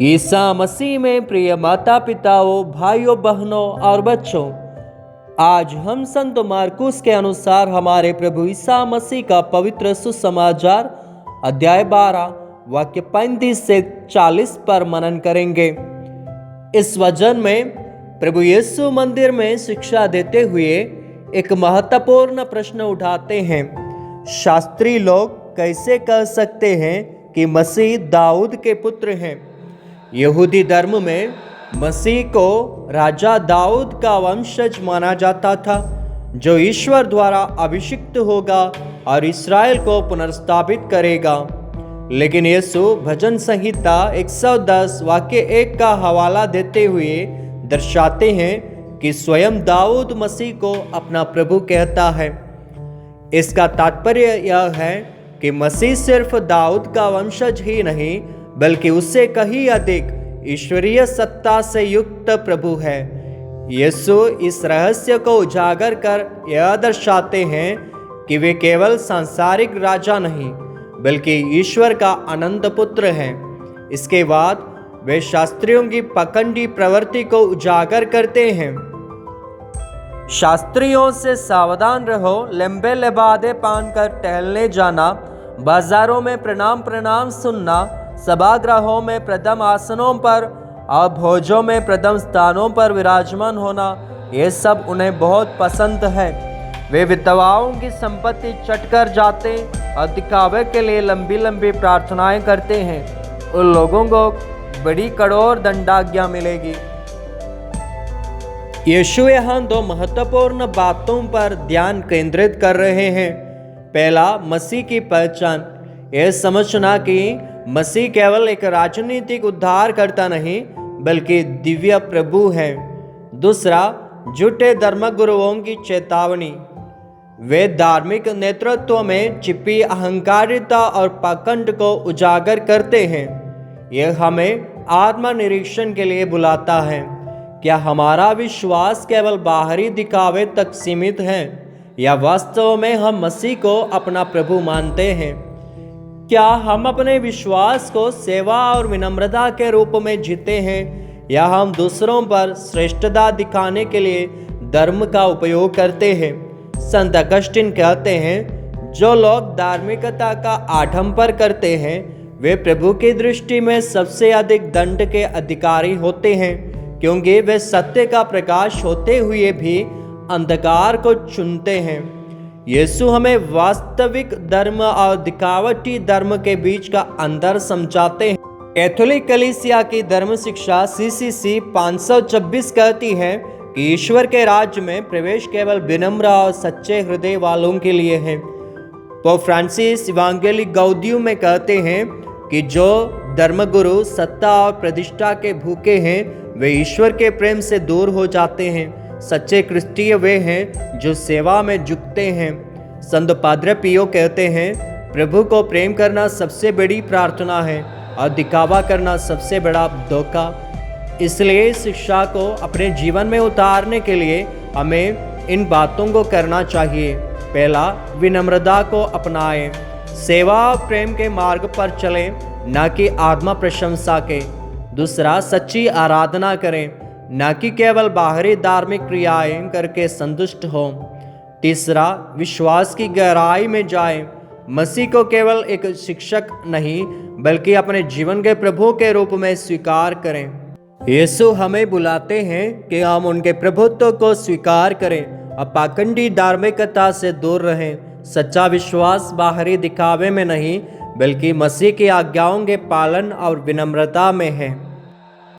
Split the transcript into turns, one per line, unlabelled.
ईसा मसीह में प्रिय माता पिताओं, भाइयों बहनों और बच्चों, आज हम संत मार्कुस के अनुसार हमारे प्रभु ईसा मसीह का पवित्र सुसमाचार अध्याय 12 वाक्य 35 से 40 पर मनन करेंगे। इस वचन में प्रभु यीशु मंदिर में शिक्षा देते हुए एक महत्वपूर्ण प्रश्न उठाते हैं। शास्त्री लोग कैसे कह सकते हैं कि मसीह दाऊद के पुत्र हैं? यहूदी धर्म में मसीह को राजा दाऊद का वंशज माना जाता था, जो ईश्वर द्वारा अभिषिक्त होगा और इस्राएल को पुनर्स्थापित करेगा। लेकिन यीशु भजन संहिता 110 वाक्य 1 का हवाला देते हुए दर्शाते हैं कि स्वयं दाऊद मसीह को अपना प्रभु कहता है। इसका तात्पर्य यह है कि मसीह सिर्फ दाऊद का वंशज ही नहीं, बल्कि उससे कहीं अधिक ईश्वरीय सत्ता से युक्त प्रभु है। यीशु इस रहस्य को उजागर कर यह दर्शाते हैं कि वे केवल सांसारिक राजा नहीं, बल्कि ईश्वर का अनंत पुत्र हैं। इसके बाद वे शास्त्रियों की पखंडी प्रवृत्ति को उजागर करते हैं। शास्त्रियों से सावधान रहो, लंबे लिबादे पान कर टहलने जाना, बाजारों में प्रणाम सुनना, सभागृहों में प्रथम आसनों पर और भोजों में प्रथम स्थानों पर विराजमान होना, ये सब उन्हें बहुत पसंद है। वे विधवाओं की संपत्ति चटकर जाते और दिखावे के लिए लंबी लंबी प्रार्थनाएं करते हैं। उन लोगों को बड़ी कठोर दंडाज्ञा मिलेगी। यीशु यहाँ दो महत्वपूर्ण बातों पर ध्यान केंद्रित कर रहे हैं। पहला, मसीह की पहचान, यह समझना कि मसीह केवल एक राजनीतिक उद्धारकर्ता नहीं, बल्कि दिव्य प्रभु है। दूसरा, झूठे धर्मगुरुओं की चेतावनी। वे धार्मिक नेतृत्व में छिपी अहंकारिता और पाखंड को उजागर करते हैं। यह हमें आत्मनिरीक्षण के लिए बुलाता है। क्या हमारा विश्वास केवल बाहरी दिखावे तक सीमित है, या वास्तव में हम मसीह को अपना प्रभु मानते हैं? क्या हम अपने विश्वास को सेवा और विनम्रता के रूप में जीते हैं, या हम दूसरों पर श्रेष्ठता दिखाने के लिए धर्म का उपयोग करते हैं? संत अगस्टिन कहते हैं, जो लोग धार्मिकता का आडंबर करते हैं, वे प्रभु की दृष्टि में सबसे अधिक दंड के अधिकारी होते हैं, क्योंकि वे सत्य का प्रकाश होते हुए भी अंधकार को चुनते हैं। यीशु हमें वास्तविक धर्म और दिखावटी धर्म के बीच का अंतर समझाते हैं। कैथोलिक कलीसिया की धर्म शिक्षा CCC 526 कहती है कि ईश्वर के राज्य में प्रवेश केवल विनम्र और सच्चे हृदय वालों के लिए है। पोप फ्रांसिस इवांगेली गौदियम में कहते हैं कि जो धर्मगुरु सत्ता और प्रतिष्ठा के भूखे हैं, वे ईश्वर के प्रेम से दूर हो जाते हैं। सच्चे क्रिस्टीय वे हैं जो सेवा में झुकते हैं। संत पाद्रे पियो कहते हैं, प्रभु को प्रेम करना सबसे बड़ी प्रार्थना है और दिखावा करना सबसे बड़ा धोखा। इसलिए इस शिक्षा को अपने जीवन में उतारने के लिए हमें इन बातों को करना चाहिए। पहला, विनम्रता को अपनाएं, सेवा और प्रेम के मार्ग पर चलें, न कि आत्मा प्रशंसा के। दूसरा, सच्ची आराधना करें, न कि केवल बाहरी धार्मिक क्रियाएं करके संतुष्ट हो। तीसरा, विश्वास की गहराई में जाएं, मसीह को केवल एक शिक्षक नहीं, बल्कि अपने जीवन के प्रभु के रूप में स्वीकार करें। यीशु हमें बुलाते हैं कि हम उनके प्रभुत्व को स्वीकार करें और पाखंडी धार्मिकता से दूर रहें। सच्चा विश्वास बाहरी दिखावे में नहीं, बल्कि मसीह की आज्ञाओं के पालन और विनम्रता में है।